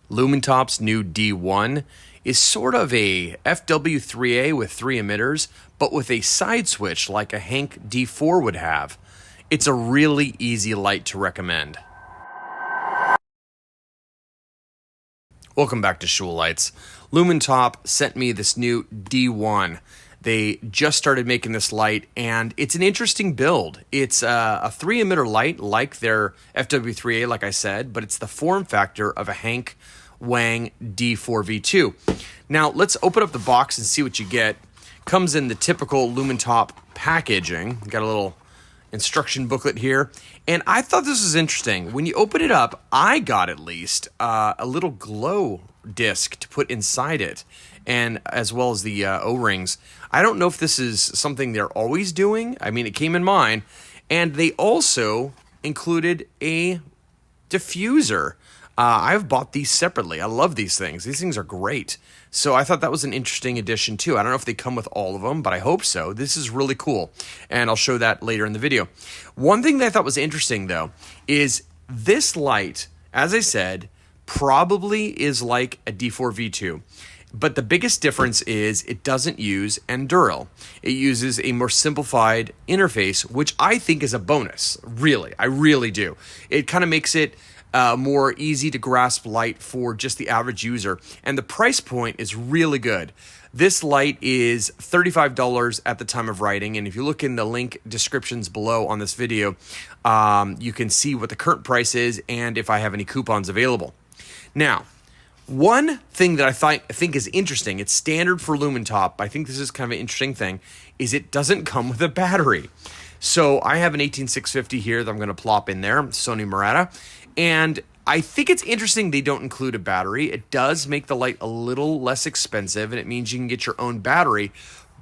Lumentop's new D1 is sort of a FW3A with 3 emitters, but with a side switch like a Hank D4 would have. It's a really easy light to recommend. Welcome back to Shul Lights. Lumintop sent me this new D1. They just started making this light, and it's an interesting build. It's a 3 emitter light like their FW3A, like I said, but it's the form factor of a Hank Wang D4V2. Now, let's open up the box and see what you get. Comes in the typical Lumintop packaging. Got a little instruction booklet here, and I thought this was interesting. When you open it up, I got at least a little glow disc to put inside it, and as well as the O-rings. I don't know if this is something they're always doing. I mean, it came in mine, and they also included a diffuser. I've bought these separately. I love these things. These things are great. So I thought that was an interesting addition too. I don't know if they come with all of them, but I hope so. This is really cool, and I'll show that later in the video. One thing that I thought was interesting though is this light, as I said, probably is like a D4V2. But the biggest difference is it doesn't use Endural. It uses a more simplified interface, which I think is a bonus. Really, I really do. It kind of makes it more easy to grasp light for just the average user. And the price point is really good. This light is $35 at the time of writing. And if you look in the link descriptions below on this video, you can see what the current price is and if I have any coupons available. Now, one thing that I think is interesting, it's standard for Lumintop, I think this is kind of an interesting thing, is it doesn't come with a battery. So I have an 18650 here that I'm going to plop in there, Sony Murata, and I think it's interesting they don't include a battery. It does make the light a little less expensive, and it means you can get your own battery,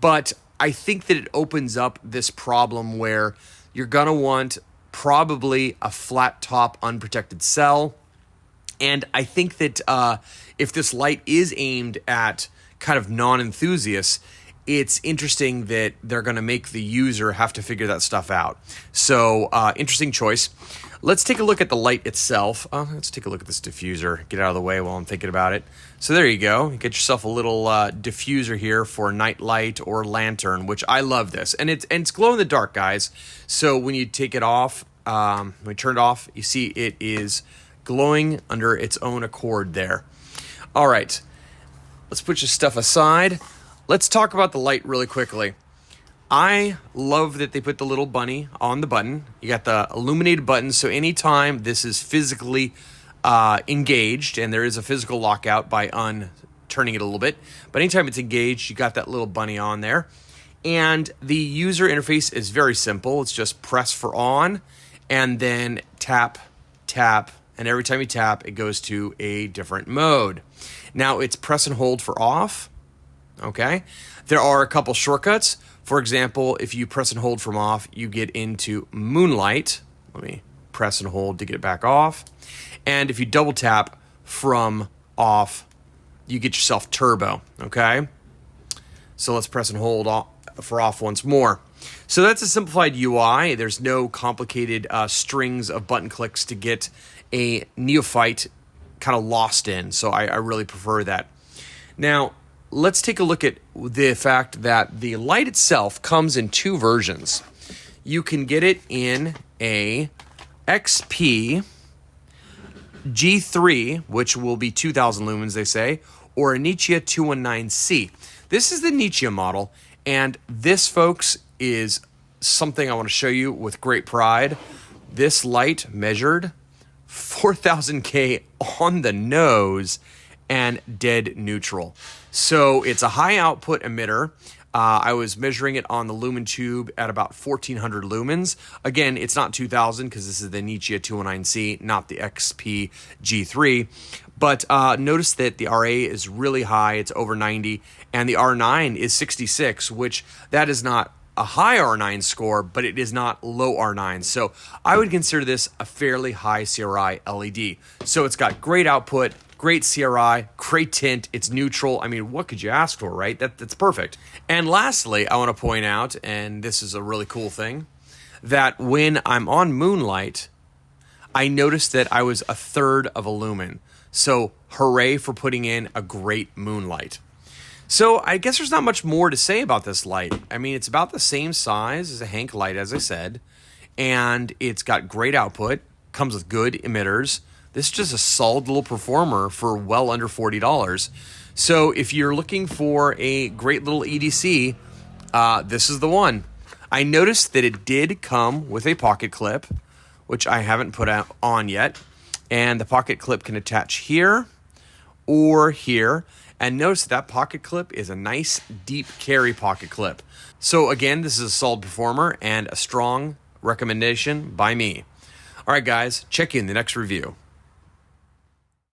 but I think that it opens up this problem where you're going to want probably a flat top unprotected cell. And I think that if this light is aimed at kind of non-enthusiasts, it's interesting that they're going to make the user have to figure that stuff out. So, interesting choice. Let's take a look at the light itself. Let's take a look at this diffuser. Get out of the way while I'm thinking about it. So there you go. You get yourself a little diffuser here for night light or lantern, which I love this. And it's glow in the dark, guys. So when you take it off, when you turn it off, you see it is glowing under its own accord there. All right, let's put your stuff aside. Let's talk about the light really quickly. I love that they put the little bunny on the button. You got the illuminated button, so anytime this is physically engaged, and there is a physical lockout by turning it a little bit, but anytime it's engaged, you got that little bunny on there. And the user interface is very simple. It's just press for on, and then tap, tap, and every time you tap, it goes to a different mode. Now, it's press and hold for off, okay? There are a couple shortcuts. For example, if you press and hold from off, you get into Moonlight. Let me press and hold to get it back off. And if you double tap from off, you get yourself turbo, okay? So let's press and hold for off once more. So that's a simplified UI. There's no complicated strings of button clicks to get a neophyte kind of lost in. So I really prefer that. Now, let's take a look at the fact that the light itself comes in 2 versions. You can get it in a XP G3, which will be 2,000 lumens, they say, or a Nichia 219C. This is the Nichia model, and this, folks, is something I want to show you with great pride. This light measured 4,000K on the nose and dead neutral. So it's a high output emitter. I was measuring it on the lumen tube at about 1,400 lumens. Again, it's not 2,000 because this is the Nichia 219C, not the XP G3. But notice that the RA is really high. It's over 90. And the R9 is 66, which that is not a high R9 score, but it is not low R9. So I would consider this a fairly high CRI LED. So it's got great output, great CRI, great tint, it's neutral. I mean, what could you ask for, right? That's perfect. And lastly, I want to point out, and this is a really cool thing, that when I'm on Moonlight, I noticed that I was a third of a lumen. So hooray for putting in a great moonlight. So I guess there's not much more to say about this light. I mean, it's about the same size as a Hank light, as I said, and it's got great output, comes with good emitters. This is just a solid little performer for well under $40. So if you're looking for a great little EDC, this is the one. I noticed that it did come with a pocket clip, which I haven't put on yet. And the pocket clip can attach here or here. And notice that pocket clip is a nice deep carry pocket clip. So again, this is a solid performer and a strong recommendation by me. All right, guys, check you in the next review.